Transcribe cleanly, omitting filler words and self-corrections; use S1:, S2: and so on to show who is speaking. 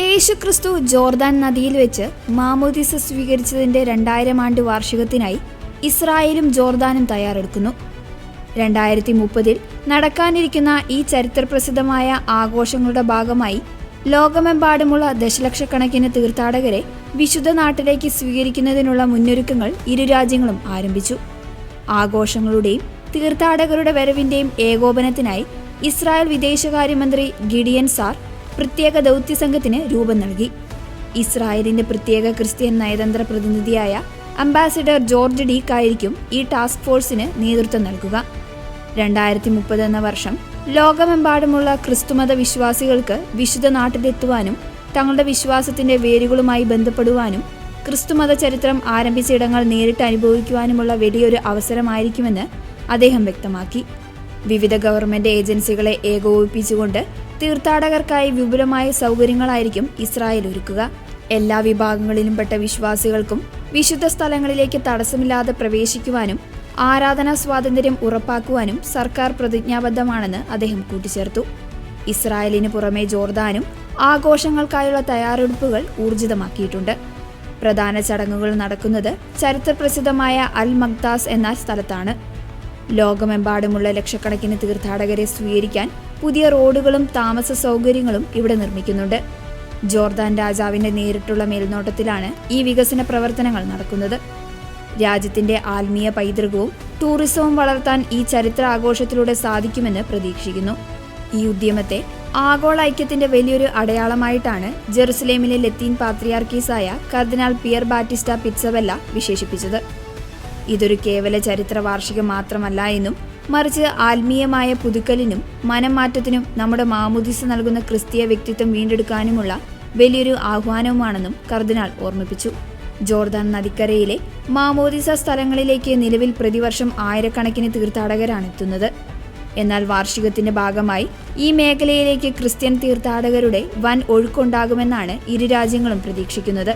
S1: യേശുക്രിസ്തു ജോർദാൻ നദിയിൽ വെച്ച് മാമോദീസ സ്വീകരിച്ചതിൻ്റെ 2000 ആണ്ട് വാർഷികത്തിനായി ഇസ്രായേലും ജോർദാനും തയ്യാറെടുക്കുന്നു. 2030 നടക്കാനിരിക്കുന്ന ഈ ചരിത്രപ്രസിദ്ധമായ ആഘോഷങ്ങളുടെ ഭാഗമായി ലോകമെമ്പാടുമുള്ള ദശലക്ഷക്കണക്കിന് തീർത്ഥാടകരെ വിശുദ്ധ നാട്ടിലേക്ക് സ്വീകരിക്കുന്നതിനുള്ള മുന്നൊരുക്കങ്ങൾ ഇരു രാജ്യങ്ങളും ആരംഭിച്ചു. ആഘോഷങ്ങളുടെയും തീർത്ഥാടകരുടെ വരവിൻ്റെയും ഏകോപനത്തിനായി ഇസ്രായേൽ വിദേശകാര്യമന്ത്രി ഗിഡിയൻ സാർ പ്രത്യേക ദൗത്യസംഘത്തിന് രൂപം നൽകി. ഇസ്രായേലിന്റെ പ്രത്യേക ക്രിസ്ത്യൻ നയതന്ത്ര പ്രതിനിധിയായ അംബാസിഡർ ജോർജ് ഡീക്കായിരിക്കും ഈ ടാസ്ക് ഫോഴ്സിന് നേതൃത്വം നൽകുക. 2030 എന്ന വർഷം ലോകമെമ്പാടുമുള്ള ക്രിസ്തുമത വിശ്വാസികൾക്ക് വിശുദ്ധ നാട്ടിലെത്തുവാനും തങ്ങളുടെ വിശ്വാസത്തിന്റെ വേരുകളുമായി ബന്ധപ്പെടുവാനും ക്രിസ്തുമത ചരിത്രം ആരംഭിച്ച ഇടങ്ങൾ നേരിട്ട് അനുഭവിക്കുവാനുമുള്ള വലിയൊരു അവസരമായിരിക്കുമെന്ന് അദ്ദേഹം വ്യക്തമാക്കി. വിവിധ ഗവൺമെന്റ് ഏജൻസികളെ ഏകോപിപ്പിച്ചുകൊണ്ട് തീർത്ഥാടകർക്കായി വിപുലമായ സൗകര്യങ്ങളായിരിക്കും ഇസ്രായേൽ ഒരുക്കുക. എല്ലാ വിഭാഗങ്ങളിലും പെട്ട വിശ്വാസികൾക്കും വിശുദ്ധ സ്ഥലങ്ങളിലേക്ക് തടസ്സമില്ലാതെ പ്രവേശിക്കുവാനും ആരാധനാ സ്വാതന്ത്ര്യം ഉറപ്പാക്കുവാനും സർക്കാർ പ്രതിജ്ഞാബദ്ധമാണെന്ന് അദ്ദേഹം കൂട്ടിച്ചേർത്തു. ഇസ്രായേലിന് പുറമെ ജോർദാനും ആഘോഷങ്ങൾക്കായുള്ള തയ്യാറെടുപ്പുകൾ ഊർജിതമാക്കിയിട്ടുണ്ട്. പ്രധാന ചടങ്ങുകൾ നടക്കുന്നത് ചരിത്രപ്രസിദ്ധമായ അൽ മഖ്ദാസ് എന്ന സ്ഥലത്താണ്. ലോകമെമ്പാടുമുള്ള ലക്ഷക്കണക്കിന് തീർത്ഥാടകരെ സ്വീകരിക്കാൻ പുതിയ റോഡുകളും താമസ സൗകര്യങ്ങളും ഇവിടെ നിർമ്മിക്കുന്നുണ്ട്. ജോർദാൻ രാജാവിന്റെ നേരിട്ടുള്ള മേൽനോട്ടത്തിലാണ് ഈ വികസന പ്രവർത്തനങ്ങൾ നടക്കുന്നത്. രാജ്യത്തിന്റെ ആത്മീയ പൈതൃകവും ടൂറിസവും വളർത്താൻ ഈ ചരിത്ര ആഘോഷത്തിലൂടെ സാധിക്കുമെന്ന് പ്രതീക്ഷിക്കുന്നു. ഈ ഉദ്യമത്തെ ആഗോള ഐക്യത്തിന്റെ വലിയൊരു അടയാളമായിട്ടാണ് ജെറുസലേമിലെ ലത്തീൻ പാത്രിയാർക്കീസായ കർദിനാൾ പിയർ ബാറ്റിസ്റ്റ പിറ്റ്സബെല്ല വിശേഷിപ്പിച്ചത്. ഇതൊരു കേവല ചരിത്ര വാർഷികം മാത്രമല്ല എന്നും മറിച്ച് ആത്മീയമായ പുതുക്കലിനും മനംമാറ്റത്തിനും നമ്മുടെ മാമോദീസ നൽകുന്ന ക്രിസ്തീയ വ്യക്തിത്വം വീണ്ടെടുക്കാനുമുള്ള വലിയൊരു ആഹ്വാനവുമാണെന്നും കർദിനാൾ ഓർമ്മിപ്പിച്ചു. ജോർദാൻ നദിക്കരയിലെ മാമോദീസ സ്ഥലങ്ങളിലേക്ക് നിലവിൽ പ്രതിവർഷം ആയിരക്കണക്കിന് തീർത്ഥാടകരാണ് എത്തുന്നത്. എന്നാൽ വാർഷികത്തിന്റെ ഭാഗമായി ഈ മേഖലയിലേക്ക് ക്രിസ്ത്യൻ തീർത്ഥാടകരുടെ വൻ ഒഴുക്കുണ്ടാകുമെന്നാണ് ഇരു രാജ്യങ്ങളും പ്രതീക്ഷിക്കുന്നത്.